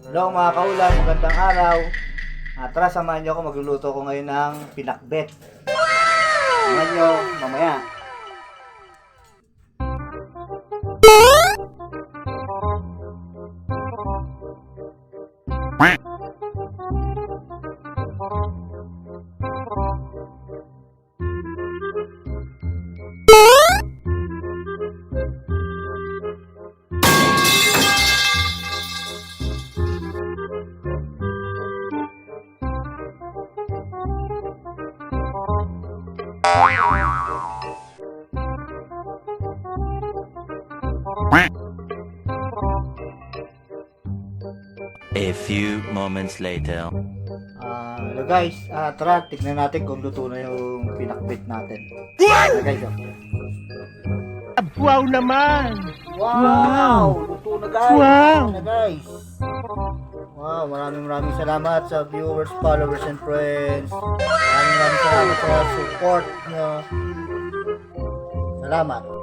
Hello mga kaulan, magandang araw. Tara, samahan niyo ako, magluluto ko ngayon ng pinakbet. Samahan niyo mamaya. A few moments later. Hello guys, tara, tignan natin kung luto na yung pinakbet natin. Guys, Wow naman! wow! Luto na guys! Wow! Luto na guys! Wow, maraming salamat sa viewers, followers, and friends. Maraming salamat sa support nyo. Salamat.